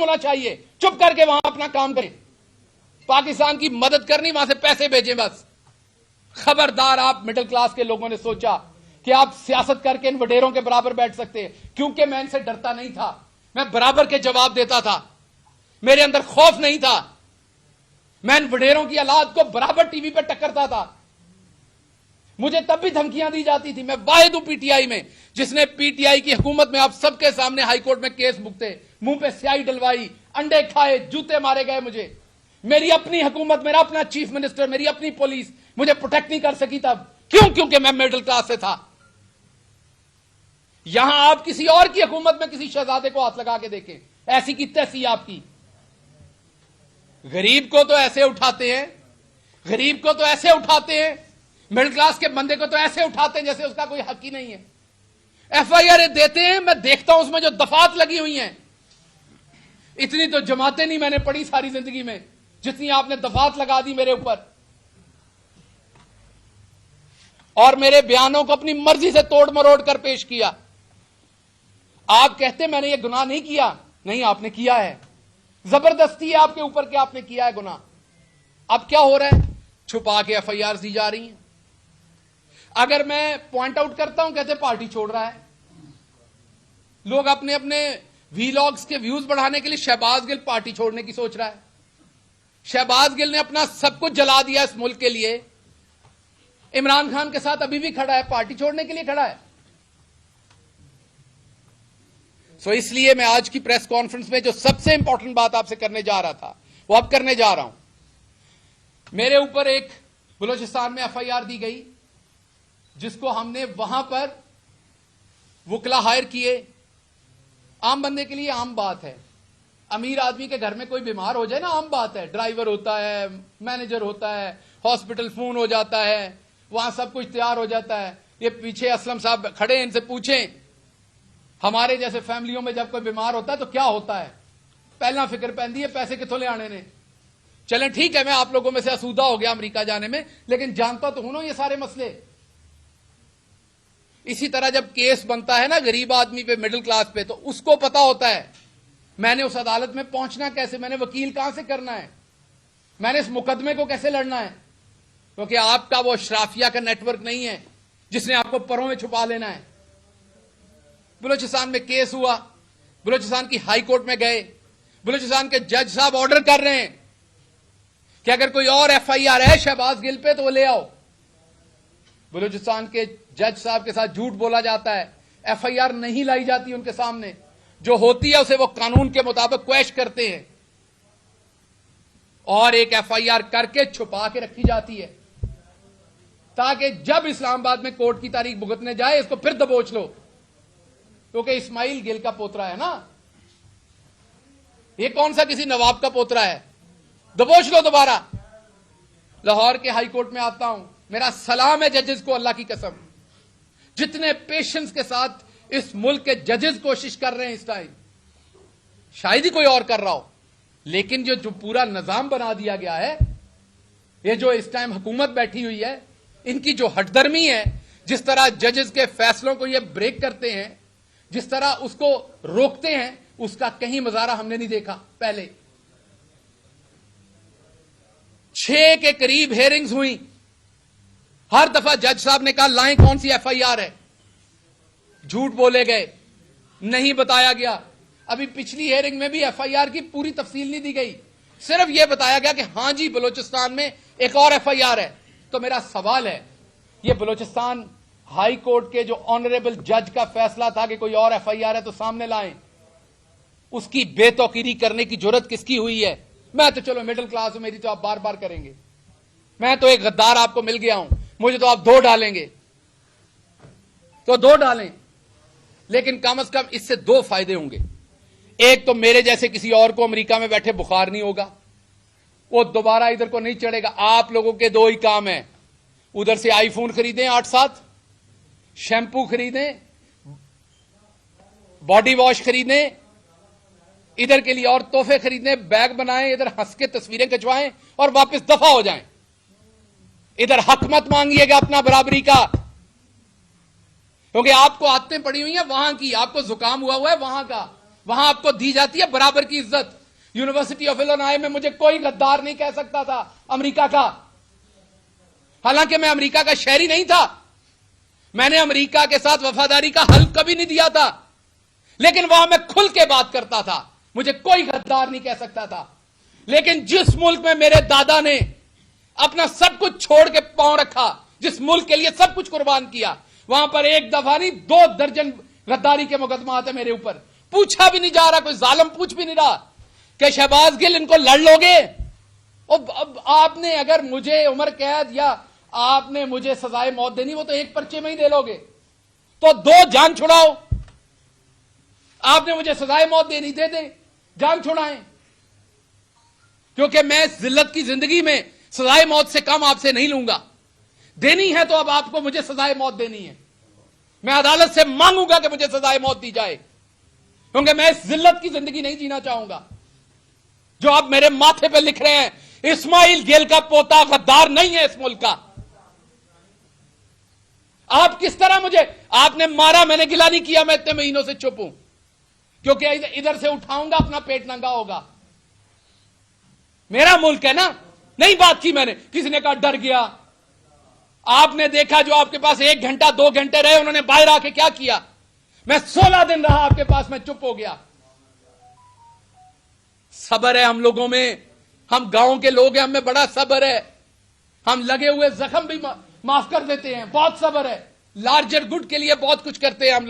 ہونا چاہیے. چپ کر کے وہاں اپنا کام کریں. پاکستان کی مدد کرنی, وہاں سے پیسے بھیجیں بس. خبردار, آپ مڈل کلاس کے لوگوں نے سوچا کہ آپ سیاست کر کے ان وڈیروں کے برابر بیٹھ سکتے ہیں. کیونکہ میں ان سے ڈرتا نہیں تھا, میں برابر کے جواب دیتا تھا, میرے اندر خوف نہیں تھا. میں ان وڈیروں کی اولاد کو برابر ٹی وی پہ ٹکرتا تھا. مجھے تب بھی دھمکیاں دی جاتی تھی. میں واحد ہوں پی ٹی آئی میں جس نے پی ٹی آئی کی حکومت میں آپ سب کے سامنے ہائی کورٹ میں کیس بکتے, منہ پہ سیاہی ڈلوائی, انڈے کھائے, جوتے مارے گئے مجھے. میری اپنی حکومت, میرا اپنا چیف منسٹر, میری اپنی پولیس مجھے پروٹیکٹ نہیں کر سکی تب. کیوں؟ کیونکہ میں مڈل کلاس سے تھا. یہاں آپ کسی اور کی حکومت میں کسی شہزادے کو ہاتھ لگا کے دیکھیں, ایسی کی تیسی آپ کی. غریب کو تو ایسے اٹھاتے ہیں, غریب کو تو ایسے اٹھاتے ہیں, مڈل کلاس کے بندے کو تو ایسے اٹھاتے ہیں جیسے اس کا کوئی حق ہی نہیں ہے. ایف آئی آر دیتے ہیں, میں دیکھتا ہوں اس میں جو دفعات لگی ہوئی ہیں, اتنی تو جماعتیں نہیں میں نے پڑھی ساری زندگی میں جتنی آپ نے دفعات لگا دی میرے اوپر, اور میرے بیانوں کو اپنی مرضی سے توڑ مروڑ کر پیش کیا. آپ کہتے میں نے یہ گناہ نہیں کیا. نہیں, آپ نے کیا ہے. زبردستی ہے آپ کے اوپر کہ آپ نے کیا ہے گناہ. اب کیا ہو رہا ہے؟ چھپا کے ایف آئی آر دی جا رہی ہیں. اگر میں پوائنٹ آؤٹ کرتا ہوں کہتے پارٹی چھوڑ رہا ہے. لوگ اپنے اپنے وی لاگز کے ویوز بڑھانے کے لیے شہباز گل پارٹی چھوڑنے کی سوچ رہا ہے. شہباز گل نے اپنا سب کچھ جلا دیا اس ملک کے لیے, عمران خان کے ساتھ ابھی بھی کھڑا ہے, پارٹی چھوڑنے کے لیے کھڑا ہے. سو اس لیے میں آج کی پریس کانفرنس میں جو سب سے امپورٹنٹ بات آپ سے کرنے جا رہا تھا وہ اب کرنے جا رہا ہوں. میرے اوپر ایک بلوچستان میں ایف آئی آر دی گئی جس کو ہم نے وہاں پر وکلا ہائر کیے. عام بندے کے لیے عام بات ہے, امیر آدمی کے گھر میں کوئی بیمار ہو جائے نا, عام بات ہے. ڈرائیور ہوتا ہے, مینیجر ہوتا ہے, ہاسپٹل فون ہو جاتا ہے, وہاں سب کچھ تیار ہو جاتا ہے. یہ پیچھے اسلم صاحب کھڑے ہیں, ان سے پوچھیں ہمارے جیسے فیملیوں میں جب کوئی بیمار ہوتا ہے تو کیا ہوتا ہے؟ پہلا فکر پہنتی ہے پیسے کتوں لے آنے نے. چلیں ٹھیک ہے, میں آپ لوگوں میں سے اسودہ ہو گیا امریکہ جانے میں, لیکن جانتا تو ہوں نا یہ سارے مسئلے. اسی طرح جب کیس بنتا ہے نا غریب آدمی پہ, مڈل کلاس پہ, تو اس کو پتا ہوتا ہے میں نے اس عدالت میں پہنچنا کیسے, میں نے وکیل کہاں سے کرنا ہے, میں نے اس مقدمے کو کیسے لڑنا ہے. کیونکہ آپ کا وہ اشرافیہ کا نیٹ ورک نہیں ہے جس نے آپ کو پروں میں چھپا لینا ہے. بلوچستان میں کیس ہوا, بلوچستان کی ہائی کورٹ میں گئے, بلوچستان کے جج صاحب آرڈر کر رہے ہیں کہ اگر کوئی اور ایف آئی آر ہے شہباز گل پہ تو وہ لے آؤ. بلوچستان کے جج صاحب کے ساتھ جھوٹ بولا جاتا ہے, ایف آئی آر نہیں لائی جاتی ان کے سامنے, جو ہوتی ہے اسے وہ قانون کے مطابق کویش کرتے ہیں اور ایک ایف آئی آر کر کے چھپا کے رکھی جاتی ہے تاکہ جب اسلام آباد میں کورٹ کی تاریخ بھگتنے جائے اس کو پھر دبوچ لو. کیونکہ اسماعیل گل کا پوترا ہے نا, یہ کون سا کسی نواب کا پوترا ہے, دبوچ لو دوبارہ. لاہور کے ہائی کورٹ میں آتا ہوں, میرا سلام ہے ججز کو, اللہ کی قسم جتنے پیشنس کے ساتھ اس ملک کے ججز کوشش کر رہے ہیں اس ٹائم, شاید ہی کوئی اور کر رہا ہو, لیکن جو پورا نظام بنا دیا گیا ہے, یہ جو اس ٹائم حکومت بیٹھی ہوئی ہے, ان کی جو ہٹ درمی ہے, جس طرح ججز کے فیصلوں کو یہ بریک کرتے ہیں, جس طرح اس کو روکتے ہیں, اس کا کہیں مظاہرہ ہم نے نہیں دیکھا پہلے. 6 کے قریب ہیئرنگز ہوئی, ہر دفعہ جج صاحب نے کہا لائیں کون سی ایف آئی آر ہے, جھوٹ بولے گئے, نہیں بتایا گیا. ابھی پچھلی ہیئرنگ میں بھی ایف آئی آر کی پوری تفصیل نہیں دی گئی, صرف یہ بتایا گیا کہ ہاں جی بلوچستان میں ایک اور ایف آئی آر ہے. تو میرا سوال ہے, یہ بلوچستان ہائی کورٹ کے جو آنریبل جج کا فیصلہ تھا کہ کوئی اور ایف آئی آر ہے تو سامنے لائیں, اس کی بے توقیری کرنے کی جرت کس کی ہوئی ہے؟ میں تو چلو مڈل کلاس ہوں, میری تو آپ بار بار کریں گے, میں تو ایک غدار آپ کو مل گیا ہوں, مجھے تو آپ 2 ڈالیں گے تو 2 ڈالیں, لیکن کم از کم اس سے 2 فائدے ہوں گے. ایک تو میرے جیسے کسی اور کو امریکہ میں بیٹھے بخار نہیں ہوگا, وہ دوبارہ ادھر کو نہیں چڑھے گا. آپ لوگوں کے 2 ہی کام ہیں, ادھر سے آئی فون خریدیں 8-7, شیمپو خریدیں, باڈی واش خریدیں, ادھر کے لیے اور تحفے خریدیں, بیگ بنائیں, ادھر ہنس کے تصویریں کھنچوائیں اور واپس دفع ہو جائیں. ادھر حق مت مانگیے گا اپنا برابری کا, کیونکہ آپ کو عادتیں پڑی ہوئی ہیں وہاں کی, آپ کو زکام ہوا ہے وہاں کا, وہاں آپ کو دی جاتی ہے برابر کی عزت. یونیورسٹی آف الینوائے میں مجھے کوئی غدار نہیں کہہ سکتا تھا امریکہ کا، حالانکہ میں امریکہ کا شہری نہیں تھا. میں نے امریکہ کے ساتھ وفاداری کا حلف کبھی نہیں دیا تھا، لیکن وہاں میں کھل کے بات کرتا تھا، مجھے کوئی غدار نہیں کہہ سکتا تھا. لیکن جس ملک میں میرے دادا نے اپنا سب کچھ چھوڑ کے پاؤں رکھا، جس ملک کے لیے سب کچھ قربان کیا، وہاں پر ایک دفعہ نہیں 2 درجن غداری کے مقدمات ہیں میرے اوپر. پوچھا بھی نہیں جا رہا، کوئی ظالم پوچھ بھی نہیں رہا کہ شہباز گل ان کو لڑ لو گے. اب آپ نے اگر مجھے عمر قید یا آپ نے مجھے سزائے موت دینی، وہ تو ایک پرچے میں ہی دے لو گے، تو 2 جان چھڑاؤ. آپ نے مجھے سزائے موت دینی، دے دیں، جان چھڑائیں. کیونکہ میں ذلت کی زندگی میں سزائے موت سے کم آپ سے نہیں لوں گا. دینی ہے تو اب آپ کو مجھے سزائے موت دینی ہے. میں عدالت سے مانگوں گا کہ مجھے سزائے موت دی جائے، کیونکہ میں اس ذلت کی زندگی نہیں جینا چاہوں گا. جو آپ میرے ماتھے پہ لکھ رہے ہیں، اسماعیل گیل کا پوتا غدار نہیں ہے اس ملک کا. آپ کس طرح مجھے، آپ نے مارا، میں نے گلہ نہیں کیا، میں اتنے مہینوں سے چپ ہوں، کیونکہ ادھر سے اٹھاؤں گا اپنا پیٹ ننگا ہوگا. میرا ملک ہے نا. نہیں بات کی میں نے، کسی نے کہا ڈر گیا. آپ نے دیکھا جو آپ کے پاس 1 گھنٹہ 2 گھنٹے رہے، انہوں نے باہر آ کے کیا کیا. میں 16 دن رہا آپ کے پاس، میں چپ ہو گیا. صبر ہے ہم لوگوں میں، ہم گاؤں کے لوگ ہیں، ہم میں بڑا صبر ہے. ہم لگے ہوئے زخم بھی معاف کر دیتے ہیں، بہت صبر ہے. لارجر گڈ کے لیے بہت کچھ کرتے ہیں ہم لوگ.